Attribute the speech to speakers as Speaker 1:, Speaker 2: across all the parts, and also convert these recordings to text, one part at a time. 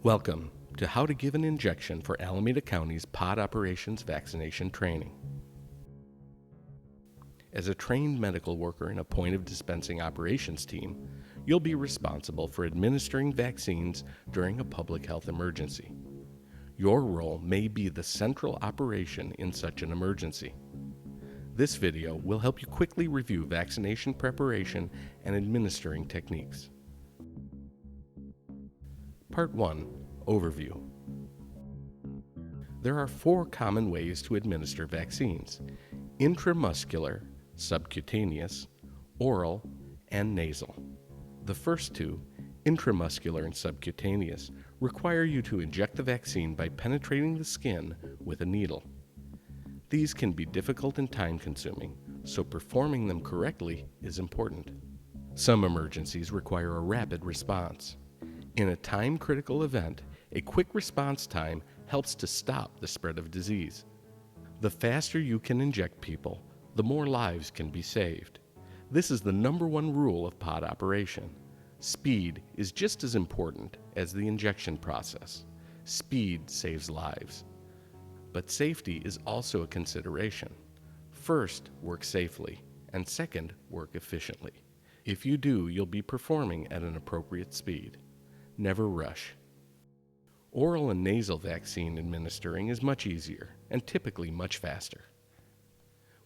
Speaker 1: Welcome to How to Give an Injection for Alameda County's Pod Operations Vaccination Training. As a trained medical worker in a Point of Dispensing operations team, you'll be responsible for administering vaccines during a public health emergency. Your role may be the central operation in such an emergency. This video will help you quickly review vaccination preparation and administering techniques. Part 1. Overview. There are 4 common ways to administer vaccines: intramuscular, subcutaneous, oral, and nasal. The first 2, intramuscular and subcutaneous, require you to inject the vaccine by penetrating the skin with a needle. These can be difficult and time-consuming, so performing them correctly is important. Some emergencies require a rapid response. In a time-critical event, a quick response time helps to stop the spread of disease. The faster you can inject people, the more lives can be saved. This is the #1 rule of pod operation. Speed is just as important as the injection process. Speed saves lives. But safety is also a consideration. First, work safely, and second, work efficiently. If you do, you'll be performing at an appropriate speed. Never rush. Oral and nasal vaccine administering is much easier and typically much faster.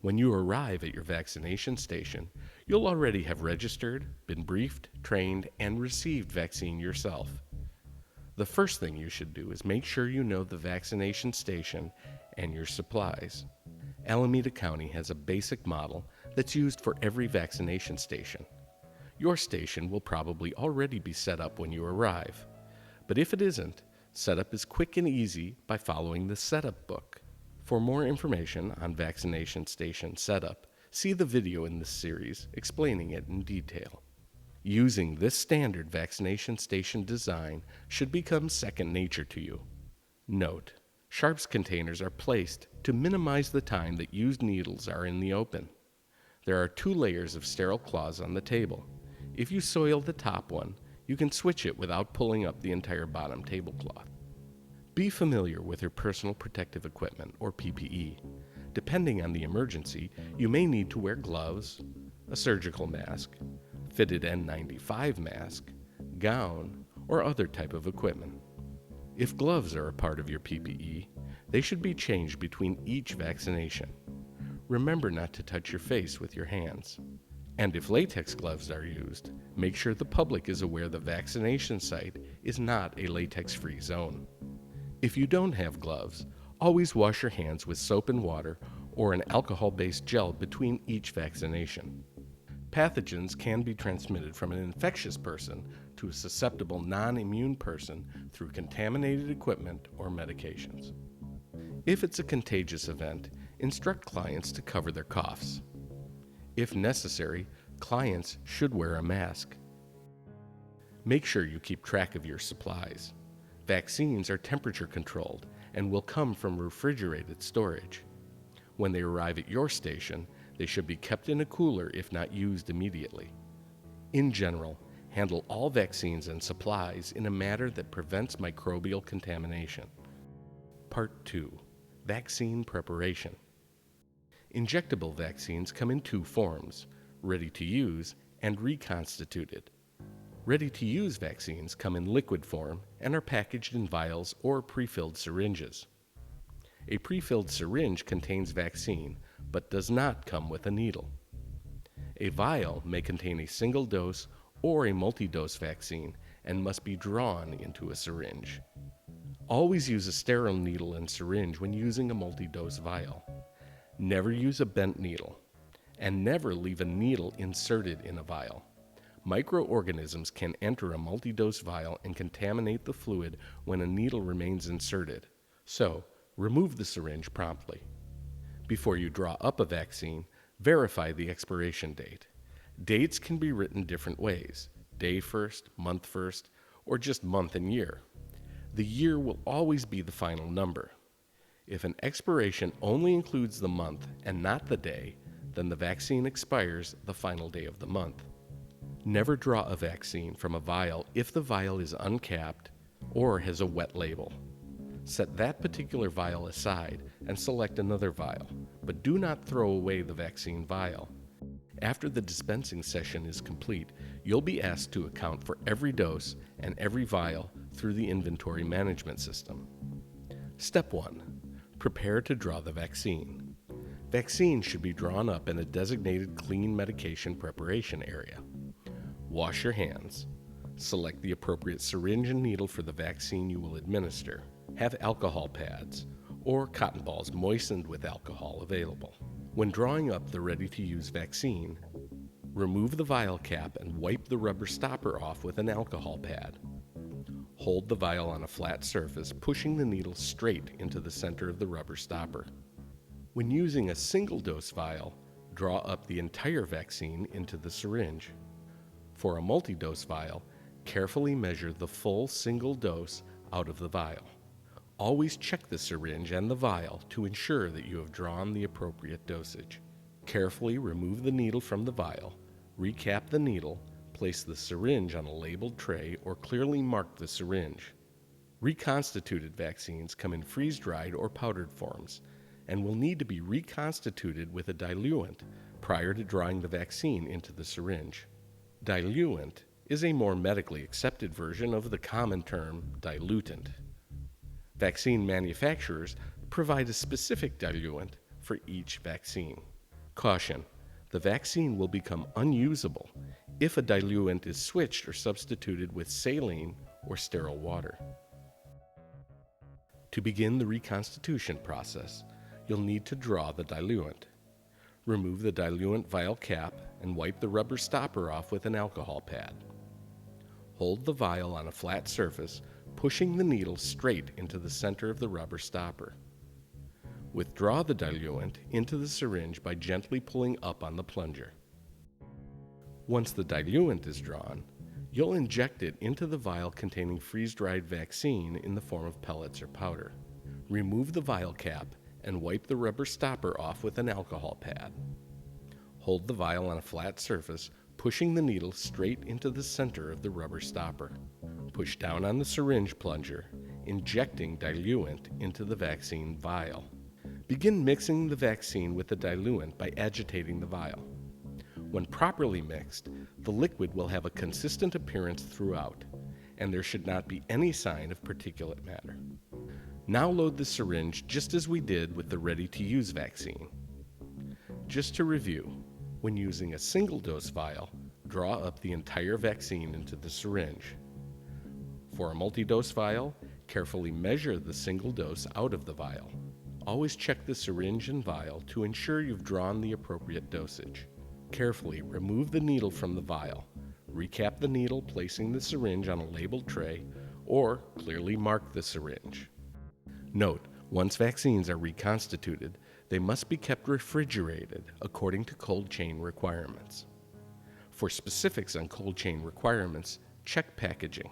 Speaker 1: When you arrive at your vaccination station, you'll already have registered, been briefed, trained, and received vaccine yourself. The first thing you should do is make sure you know the vaccination station and your supplies. Alameda County has a basic model that's used for every vaccination station. Your station will probably already be set up when you arrive. But if it isn't, setup is quick and easy by following the setup book. For more information on vaccination station setup, see the video in this series explaining it in detail. Using this standard vaccination station design should become second nature to you. Note, sharps containers are placed to minimize the time that used needles are in the open. There are 2 layers of sterile cloths on the table. If you soil the top one, you can switch it without pulling up the entire bottom tablecloth. Be familiar with your personal protective equipment, or PPE. Depending on the emergency, you may need to wear gloves, a surgical mask, fitted N95 mask, gown, or other type of equipment. If gloves are a part of your PPE, they should be changed between each vaccination. Remember not to touch your face with your hands. And if latex gloves are used, make sure the public is aware the vaccination site is not a latex-free zone. If you don't have gloves, always wash your hands with soap and water or an alcohol-based gel between each vaccination. Pathogens can be transmitted from an infectious person to a susceptible non-immune person through contaminated equipment or medications. If it's a contagious event, instruct clients to cover their coughs. If necessary, clients should wear a mask. Make sure you keep track of your supplies. Vaccines are temperature controlled and will come from refrigerated storage. When they arrive at your station, they should be kept in a cooler if not used immediately. In general, handle all vaccines and supplies in a manner that prevents microbial contamination. Part 2. Vaccine preparation. Injectable vaccines come in 2 forms: ready to use and reconstituted. Ready-to-use vaccines come in liquid form and are packaged in vials or pre-filled syringes. A pre-filled syringe contains vaccine, but does not come with a needle. A vial may contain a single dose or a multi-dose vaccine and must be drawn into a syringe. Always use a sterile needle and syringe when using a multi-dose vial. Never use a bent needle, and never leave a needle inserted in a vial. Microorganisms can enter a multi-dose vial and contaminate the fluid when a needle remains inserted, so remove the syringe promptly. Before you draw up a vaccine, verify the expiration date. Dates can be written different ways: day first, month first, or just month and year. The year will always be the final number. If an expiration only includes the month and not the day, then the vaccine expires the final day of the month. Never draw a vaccine from a vial if the vial is uncapped or has a wet label. Set that particular vial aside and select another vial, but do not throw away the vaccine vial. After the dispensing session is complete, you'll be asked to account for every dose and every vial through the inventory management system. Step 1. Prepare to draw the vaccine. Vaccine should be drawn up in a designated clean medication preparation area. Wash your hands. Select the appropriate syringe and needle for the vaccine you will administer. Have alcohol pads or cotton balls moistened with alcohol available. When drawing up the ready-to-use vaccine, remove the vial cap and wipe the rubber stopper off with an alcohol pad. Hold the vial on a flat surface, pushing the needle straight into the center of the rubber stopper. When using a single-dose vial, draw up the entire vaccine into the syringe. For a multi-dose vial, carefully measure the full single dose out of the vial. Always check the syringe and the vial to ensure that you have drawn the appropriate dosage. Carefully remove the needle from the vial, recap the needle, place the syringe on a labeled tray or clearly mark the syringe. Reconstituted vaccines come in freeze-dried or powdered forms and will need to be reconstituted with a diluent prior to drawing the vaccine into the syringe. Diluent is a more medically accepted version of the common term dilutant. Vaccine manufacturers provide a specific diluent for each vaccine. Caution: the vaccine will become unusable if a diluent is switched or substituted with saline or sterile water. To begin the reconstitution process, you'll need to draw the diluent. Remove the diluent vial cap and wipe the rubber stopper off with an alcohol pad. Hold the vial on a flat surface, pushing the needle straight into the center of the rubber stopper. Withdraw the diluent into the syringe by gently pulling up on the plunger. Once the diluent is drawn, you'll inject it into the vial containing freeze-dried vaccine in the form of pellets or powder. Remove the vial cap and wipe the rubber stopper off with an alcohol pad. Hold the vial on a flat surface, pushing the needle straight into the center of the rubber stopper. Push down on the syringe plunger, injecting diluent into the vaccine vial. Begin mixing the vaccine with the diluent by agitating the vial. When properly mixed, the liquid will have a consistent appearance throughout, and there should not be any sign of particulate matter. Now load the syringe just as we did with the ready-to-use vaccine. Just to review, when using a single-dose vial, draw up the entire vaccine into the syringe. For a multi-dose vial, carefully measure the single dose out of the vial. Always check the syringe and vial to ensure you've drawn the appropriate dosage. Carefully remove the needle from the vial. Recap the needle, placing the syringe on a labeled tray, or clearly mark the syringe. Note, once vaccines are reconstituted, they must be kept refrigerated according to cold chain requirements. For specifics on cold chain requirements, check packaging.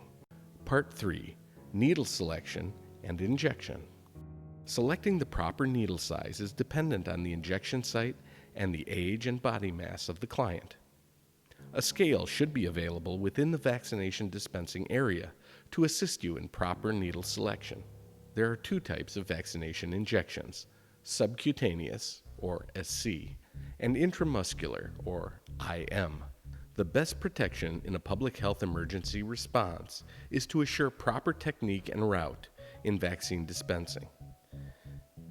Speaker 1: Part 3. Needle selection and injection. Selecting the proper needle size is dependent on the injection site and the age and body mass of the client. A scale should be available within the vaccination dispensing area to assist you in proper needle selection. There are two types of vaccination injections: subcutaneous, or SC, and intramuscular, or IM. The best protection in a public health emergency response is to assure proper technique and route in vaccine dispensing.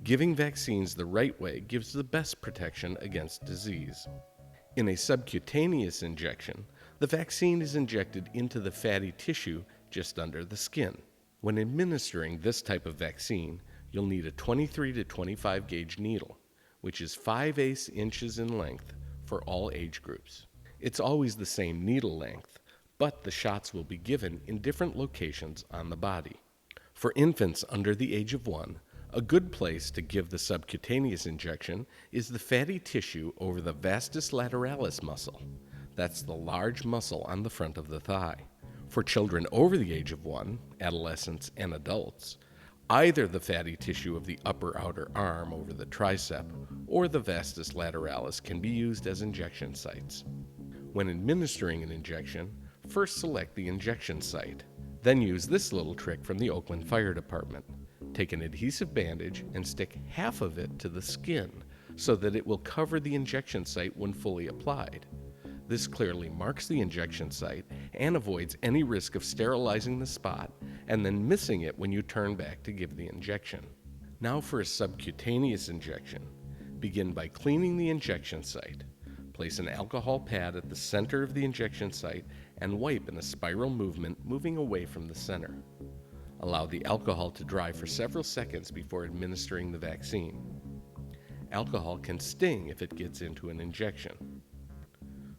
Speaker 1: Giving vaccines the right way gives the best protection against disease. In a subcutaneous injection, the vaccine is injected into the fatty tissue just under the skin. When administering this type of vaccine, you'll need a 23 to 25 gauge needle, which is 5/8 inches in length for all age groups. It's always the same needle length, but the shots will be given in different locations on the body. For infants under the age of 1, a good place to give the subcutaneous injection is the fatty tissue over the vastus lateralis muscle. That's the large muscle on the front of the thigh. For children over the age of 1, adolescents and adults, either the fatty tissue of the upper outer arm over the tricep or the vastus lateralis can be used as injection sites. When administering an injection, first select the injection site. Then use this little trick from the Oakland Fire Department. Take an adhesive bandage and stick half of it to the skin so that it will cover the injection site when fully applied. This clearly marks the injection site and avoids any risk of sterilizing the spot and then missing it when you turn back to give the injection. Now for a subcutaneous injection. Begin by cleaning the injection site. Place an alcohol pad at the center of the injection site and wipe in a spiral movement, moving away from the center. Allow the alcohol to dry for several seconds before administering the vaccine. Alcohol can sting if it gets into an injection.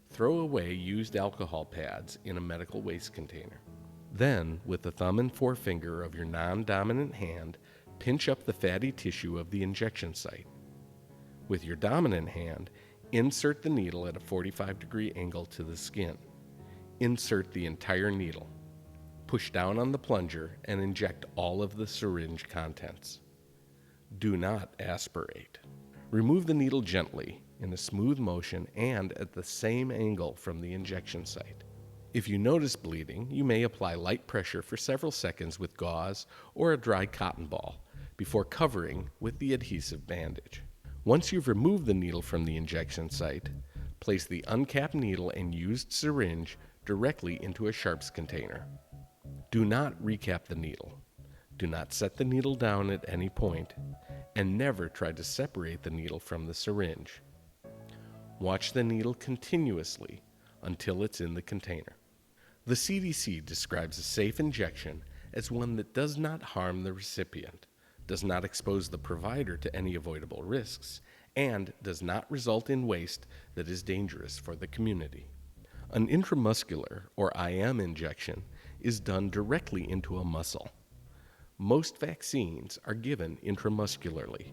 Speaker 1: Throw away used alcohol pads in a medical waste container. Then, with the thumb and forefinger of your non-dominant hand, pinch up the fatty tissue of the injection site. With your dominant hand, insert the needle at a 45-degree angle to the skin. Insert the entire needle. Push down on the plunger and inject all of the syringe contents. Do not aspirate. Remove the needle gently, in a smooth motion and at the same angle from the injection site. If you notice bleeding, you may apply light pressure for several seconds with gauze or a dry cotton ball before covering with the adhesive bandage. Once you've removed the needle from the injection site, place the uncapped needle and used syringe directly into a sharps container. Do not recap the needle. Do not set the needle down at any point, and never try to separate the needle from the syringe. Watch the needle continuously until it's in the container. The CDC describes a safe injection as one that does not harm the recipient, does not expose the provider to any avoidable risks, and does not result in waste that is dangerous for the community. An intramuscular, or IM injection, is done directly into a muscle. Most vaccines are given intramuscularly.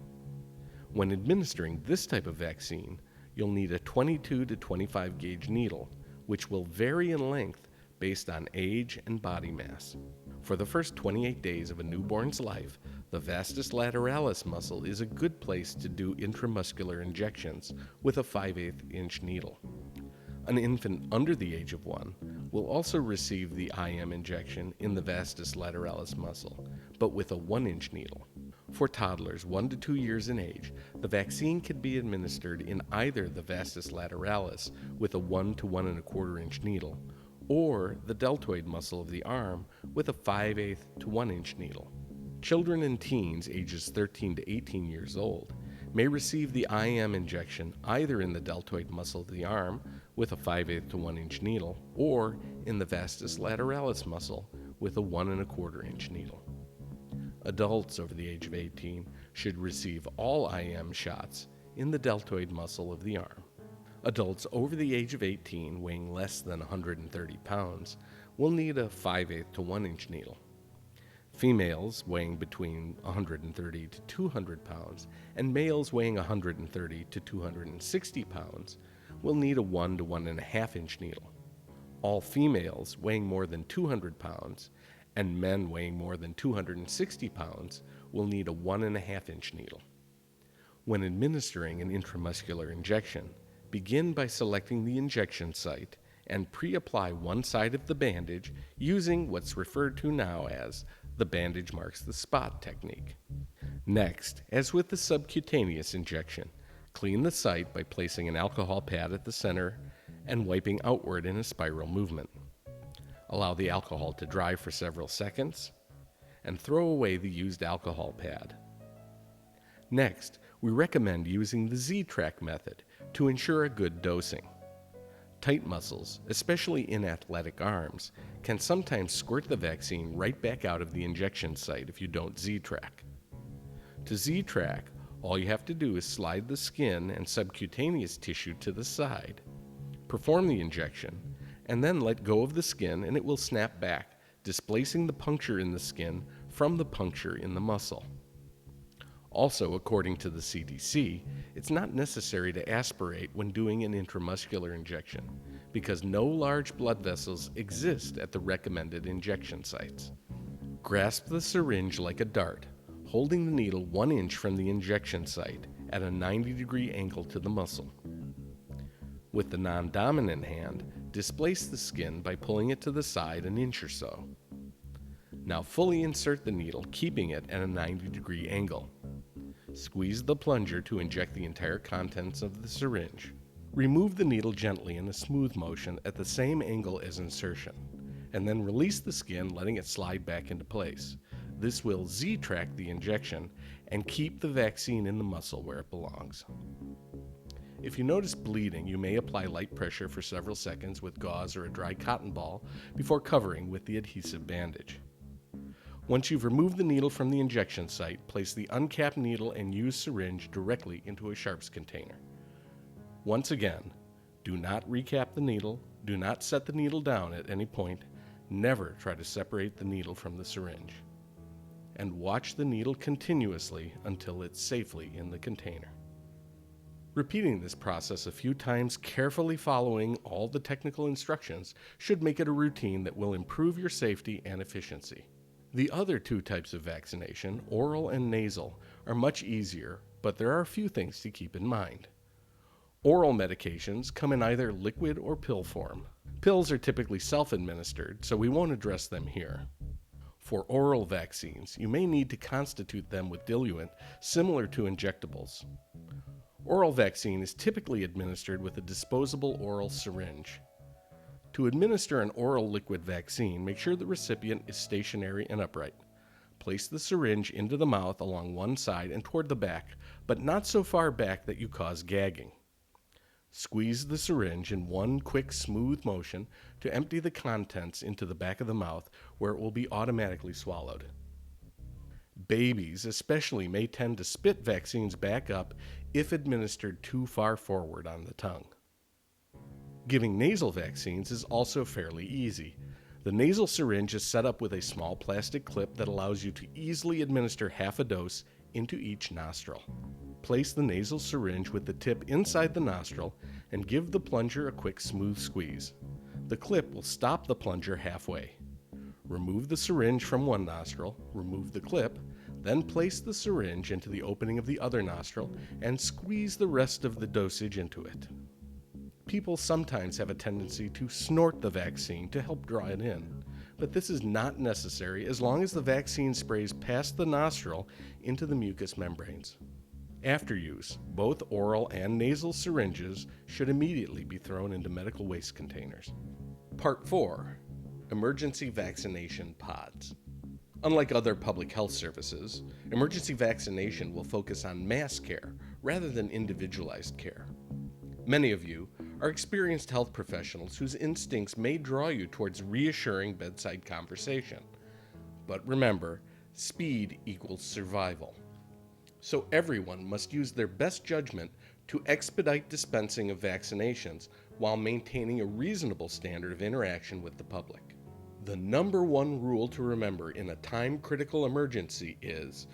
Speaker 1: When administering this type of vaccine, you'll need a 22 to 25 gauge needle, which will vary in length based on age and body mass. For the first 28 days of a newborn's life, the vastus lateralis muscle is a good place to do intramuscular injections with a 5/8 inch needle. An infant under the age of 1 will also receive the IM injection in the vastus lateralis muscle, but with a 1-inch needle. For toddlers 1 to 2 years in age, the vaccine can be administered in either the vastus lateralis with a 1 to 1¼ inch needle, or the deltoid muscle of the arm with a 5/8 to 1-inch needle. Children and teens ages 13 to 18 years old may receive the IM injection either in the deltoid muscle of the arm with a 5/8 to 1-inch needle, or in the vastus lateralis muscle with a 1¼ inch needle. Adults over the age of 18 should receive all IM shots in the deltoid muscle of the arm. Adults over the age of 18 weighing less than 130 pounds will need a 5/8 to 1-inch needle. Females weighing between 130 to 200 pounds and males weighing 130 to 260 pounds will need a 1 to 1½ inch needle. All females weighing more than 200 pounds and men weighing more than 260 pounds will need a 1½ inch needle. When administering an intramuscular injection, begin by selecting the injection site and pre-apply one side of the bandage using what's referred to now as the bandage marks the spot technique. Next, as with the subcutaneous injection, clean the site by placing an alcohol pad at the center and wiping outward in a spiral movement. Allow the alcohol to dry for several seconds and throw away the used alcohol pad. Next, we recommend using the Z-Track method to ensure a good dosing. Tight muscles, especially in athletic arms, can sometimes squirt the vaccine right back out of the injection site if you don't Z-Track. To Z-Track, all you have to do is slide the skin and subcutaneous tissue to the side. Perform the injection, and then let go of the skin and it will snap back, displacing the puncture in the skin from the puncture in the muscle. Also, according to the CDC, it's not necessary to aspirate when doing an intramuscular injection because no large blood vessels exist at the recommended injection sites. Grasp the syringe like a dart, holding the needle 1 inch from the injection site at a 90-degree angle to the muscle. With the non-dominant hand, displace the skin by pulling it to the side an inch or so. Now fully insert the needle, keeping it at a 90-degree angle. Squeeze the plunger to inject the entire contents of the syringe. Remove the needle gently in a smooth motion at the same angle as insertion, and then release the skin, letting it slide back into place. This will Z-track the injection and keep the vaccine in the muscle where it belongs. If you notice bleeding, you may apply light pressure for several seconds with gauze or a dry cotton ball before covering with the adhesive bandage. Once you've removed the needle from the injection site, place the uncapped needle and used syringe directly into a sharps container. Once again, do not recap the needle, do not set the needle down at any point, never try to separate the needle from the syringe, and watch the needle continuously until it's safely in the container. Repeating this process a few times, carefully following all the technical instructions, should make it a routine that will improve your safety and efficiency. The other two types of vaccination, oral and nasal, are much easier, but there are a few things to keep in mind. Oral medications come in either liquid or pill form. Pills are typically self-administered, so we won't address them here. For oral vaccines, you may need to constitute them with diluent similar to injectables. Oral vaccine is typically administered with a disposable oral syringe. To administer an oral liquid vaccine, make sure the recipient is stationary and upright. Place the syringe into the mouth along one side and toward the back, but not so far back that you cause gagging. Squeeze the syringe in one quick, smooth motion to empty the contents into the back of the mouth, where it will be automatically swallowed. Babies especially may tend to spit vaccines back up if administered too far forward on the tongue. Giving nasal vaccines is also fairly easy. The nasal syringe is set up with a small plastic clip that allows you to easily administer half a dose into each nostril. Place the nasal syringe with the tip inside the nostril and give the plunger a quick smooth squeeze. The clip will stop the plunger halfway. Remove the syringe from one nostril, remove the clip, then place the syringe into the opening of the other nostril and squeeze the rest of the dosage into it. People sometimes have a tendency to snort the vaccine to help draw it in, but this is not necessary as long as the vaccine sprays past the nostril into the mucous membranes. After use, both oral and nasal syringes should immediately be thrown into medical waste containers. Part 4. Emergency vaccination pods. Unlike other public health services, emergency vaccination will focus on mass care rather than individualized care. Many of you are experienced health professionals whose instincts may draw you towards reassuring bedside conversation. But remember, speed equals survival. So everyone must use their best judgment to expedite dispensing of vaccinations while maintaining a reasonable standard of interaction with the public. The number one rule to remember in a time-critical emergency is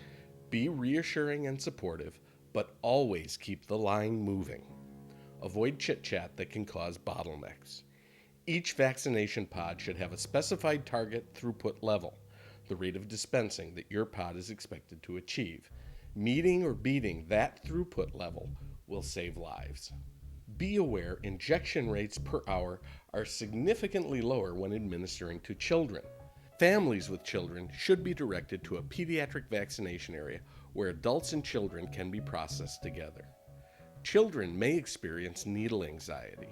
Speaker 1: be reassuring and supportive, but always keep the line moving. Avoid chit-chat that can cause bottlenecks. Each vaccination pod should have a specified target throughput level, the rate of dispensing that your pod is expected to achieve. Meeting or beating that throughput level will save lives. Be aware injection rates per hour are significantly lower when administering to children. Families with children should be directed to a pediatric vaccination area where adults and children can be processed together. Children may experience needle anxiety.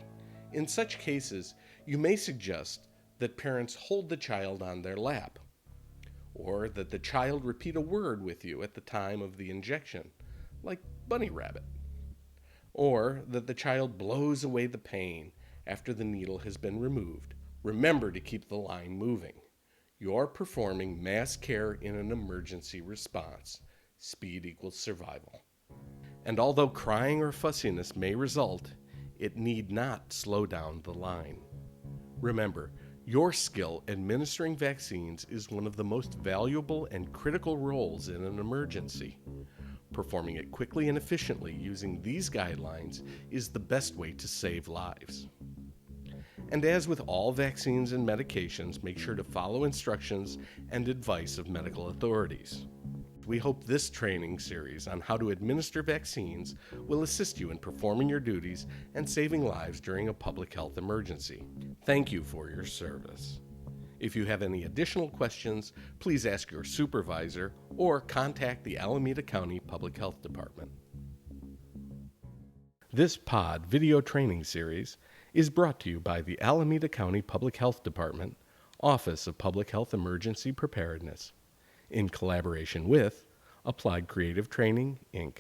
Speaker 1: In such cases, you may suggest that parents hold the child on their lap, or that the child repeat a word with you at the time of the injection, like bunny rabbit, or that the child blows away the pain after the needle has been removed. Remember to keep the line moving. You're performing mass care in an emergency response. Speed equals survival. And although crying or fussiness may result, it need not slow down the line. Remember, your skill administering vaccines is one of the most valuable and critical roles in an emergency. Performing it quickly and efficiently using these guidelines is the best way to save lives. And as with all vaccines and medications, make sure to follow instructions and advice of medical authorities. We hope this training series on how to administer vaccines will assist you in performing your duties and saving lives during a public health emergency. Thank you for your service. If you have any additional questions, please ask your supervisor or contact the Alameda County Public Health Department. This POD video training series is brought to you by the Alameda County Public Health Department, Office of Public Health Emergency Preparedness, in collaboration with Applied Creative Training, Inc.